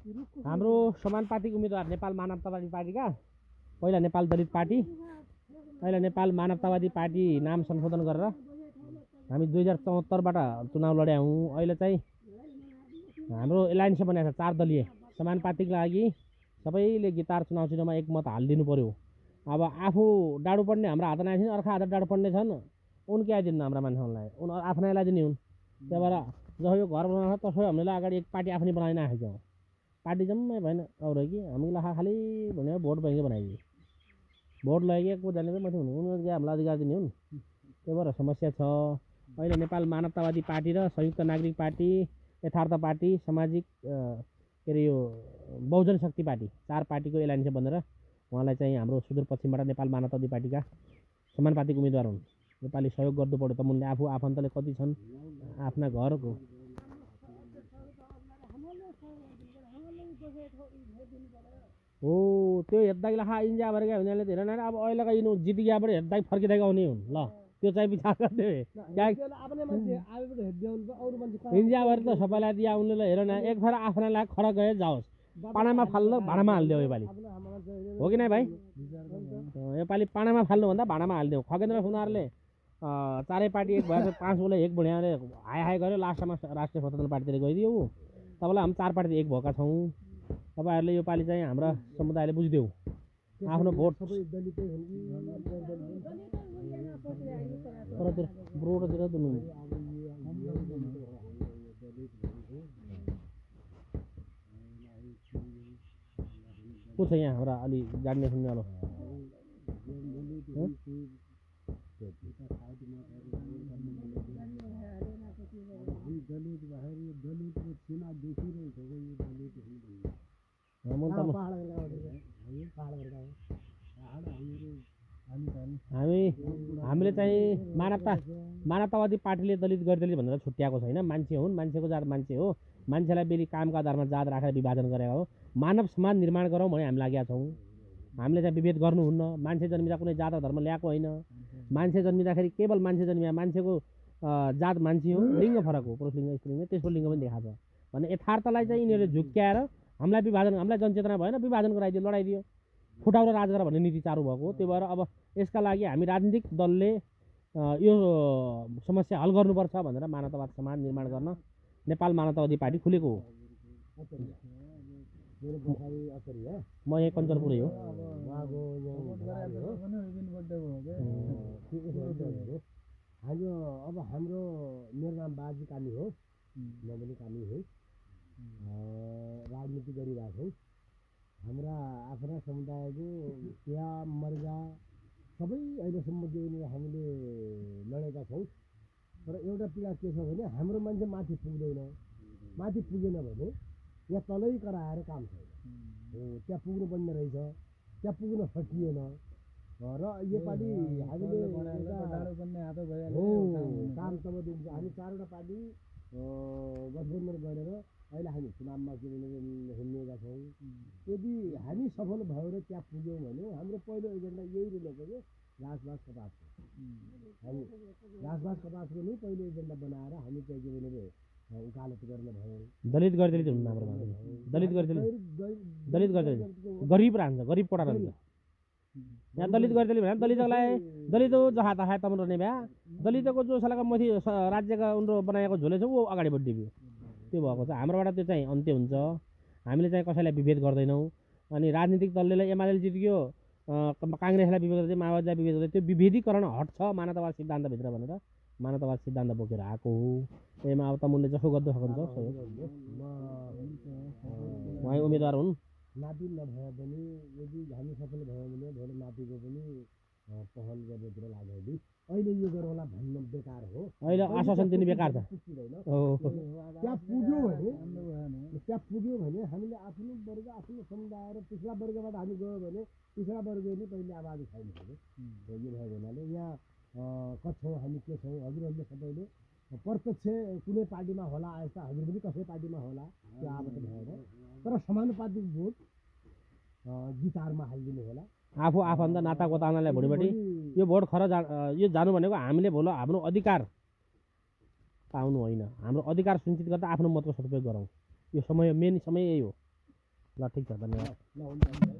हाम्रो समानुपातिक उम्मेदवार नेपाल मानवतावादी पार्टीका पहिला नेपाल दलित पार्टी अहिले नेपाल मानवतावादी पार्टी नाम संशोधन गरेर हामी 2074बाट चुनाव लड्या हौँ। अहिले चाहिँ हाम्रो एलायन्स बनाएको छ 4 दलीय समानुपातिकका लागि सबैले गिटार चुनाव चिन्हमा एक मत हालिदिनु पर्यो। अब आफू डाडु पढ्ने हाम्रो हात नआएछन् अर्का हात डाडु पढ्ने छन् उनके आइदिनु हाम्रो मान्छेहरूलाई उन आफ्नैलाई दिने हुन्। त्यही भएर जसो यो घर बनाउनु तसो हामीले अगाडि एक पार्टी आफ्नै बनाइन आएको छौँ। पार्टी जम्मै भएन अरू कि हामीलाई खालि भनेर भोट बैंकै बनाइदियो। भोट लगेको को जाने माथि हुनु उनीहरूले हामीलाई अधिकार दिने हुन्। त्यही भएर समस्या छ। अहिले नेपाल मानवतावादी पार्टी र संयुक्त नागरिक पार्टी यथार्थ पार्टी सामाजिक के अरे यो बहुजन शक्ति पार्टी 4 पार्टीको एलायन्स बनेर उहाँलाई चाहिँ हाम्रो सुदूरपश्चिमबाट नेपाल मानवतावादी पार्टीका समानुपातिक उम्मेदवार हुन्। नेपाली सहयोग गर्नु पर्यो त मुनले आफू आफन्तले कति छन् आफ्ना घरको हो त्यो हेर्दै लखा इन्जा भरेका हुनाले धेरै नै अब अहिलेका यिनी जितियाबाट हेर्दै फर्किँदै आउने हुन्। ल त्यो चाहिँ विचार गर्दै इन्जा भएर त सबैलाई दिया उनले ल हेर न एक फेर आफ्नालाई खडा गए जाओस् पानामा फाल्नु भाँडामा हालिदियो योपालि हो कि नै भाइ? योपालि पानामा फाल्नुभन्दा भाँडामा हालिदियो। खगेन्द्र सुनारले 4 पार्टी एक भएर 5 बोले एक बढियाले हाई हाई गर्यो लास्टमा राष्ट्रिय स्वतन्त्र पार्टीतिर गइदियो। तपाईँलाई हामी 4 पार्टी एक भएका छौँ। तपाईँहरूले योपालि चाहिँ हाम्रा समुदायले बुझिदेऊ आफ्नो भोट ब्रोडतिर दिनु को छ यहाँ हाम्रा अलि जान्ने सुन्ने वालो हामीले चाहिँ मानवतावादी पार्टीले दलित गरिदलित भनेर छुट्याएको छैन। मान्छे हुन् मान्छेको जात मान्छे हो। मान्छेलाई बेली कामका आधारमा जात राखेर विभाजन गरेको हो। मानव समाज निर्माण गरौँ भने हामी लागेका छौँ। हामीले चाहिँ विभेद गर्नुहुन्न। मान्छे जन्मिँदा कुनै जात धर्म ल्याएको होइन। मान्छे जन्मिँदाखेरि केवल मान्छे जन्मिया मान्छेको जात मान्छे हो लिङ्ग फरक हो पुरुष लिङ्ग स्त्रीलिङ्ग त्यसको लिङ्ग पनि देखाएको छ भने यथार्थलाई चाहिँ यिनीहरूले झुक्क्याएर हामीलाई विभाजन हामीलाई जनचेतना भएन विभाजन गराइदियो लडाइदियो फुटाउरो राज गर भन्ने नीति चालु भएको। त्यो भएर अब यसका लागि हामी राजनीतिक दलले यो समस्या हल गर्नुपर्छ भनेर मानवतावाद समाज निर्माण गर्न नेपाल मानवतावादी पार्टी खुलेको हो। म यहाँ कञ्चनपुरै हो। अब हाम्रो मेरो नाम बाजी कामी हो म पनि कामी हो। राजनीति गरिरहेको छौँ। हाम्रा आफ्ना समुदायको चिया मर्गा सबै अहिलेसम्म जो हामीले लडेका छौँ। तर एउटा पीडा के छ भने हाम्रो मान्छे माथि पुग्दैन। माथि पुगेन भने यहाँ तलै कराएर काम छैन। त्यहाँ पुग्नु पर्ने रहेछ त्यहाँ पुग्न सकिएन र योपालि हामीले काम तब दिन्छ। हामी 4वटा पार्टी गठबन्धन गरेर अहिले हामी चुनावमा के भने हिँडेका छौँ। यदि हामी सफल भएर त्यहाँ पुग्यौँ भने हाम्रो पहिलो एजेन्डा यही रहेको कि घाँसबास कपासको हामी घाँसबास कपासको नै पहिलो एजेन्डा बनाएर हामी चाहिँ के भने उकालो गर्ने भयो। दलित गरिदलित हुनु हाम्रो दलित गरिदलित गरिब रहन्छ गरिब कोटा रहन्छ। यहाँ दलित गरिदलित भने दलितलाई दलित जहाँ तहाँ तम रहने भए दलितको जो सालाको मथि राज्यका उनीहरू बनाएको झोले छ ऊ अगाडि बढिदियो। त्यो भएको छ। हाम्रोबाट त्यो चाहिँ अन्त्य हुन्छ। हामीले चाहिँ कसैलाई विभेद गर्दैनौँ। अनि राजनीतिक दलले एमाले जित्यो काङ्ग्रेसलाई विभेद गर्दै माओवादीलाई विभेद गर्दै त्यो विभेदीकरण हट्छ मानवतावाद सिद्धान्तभित्र भनेर मानवतावाद सिद्धान्त बोकेर आएको हो। यसमा अब तमुनले जसो गर्दै सक्नुहुन्छ उहाँ उम्मेदवार हुन्। नाति नभए पनि यदि हामी सफल भयो भने भोलि नातिको पनि पहल गर्नेतिर लाग्यो कि अहिले यो गरौँला भन्नु बेकार हो। अहिले आश्वासन दिने बेकार छ। त्यहाँ पुग्यो भने हामीले आफ्नो वर्ग आफ्नो समुदाय र पिछडा वर्गबाट हामी गयो भने पिछडा वर्गले पहिले आवाज उठाउनु पर्यो। यो भएको हुनाले यहाँ कछौँ हामी के छौँ हजुरहरूले सबैले प्रत्यक्ष कुनै पार्टीमा होला यस्ता हजुर पनि कसै पार्टीमा होला त्यो आबद्ध भएर तर समानुपातिक भोट गिटारमा हालिदिनु होला। आफू आफन्त नाता गोतानालाई भोलिपट्टि यो भोट यो जानु भनेको हामीले भोलि हाम्रो अधिकार पाउनु होइन हाम्रो अधिकार सुनिश्चित गर्दा आफ्नो मतको सदुपयोग गरौँ। यो समय मेन समय यही हो। ल ठिक छ, धन्यवाद। ल हुन्छ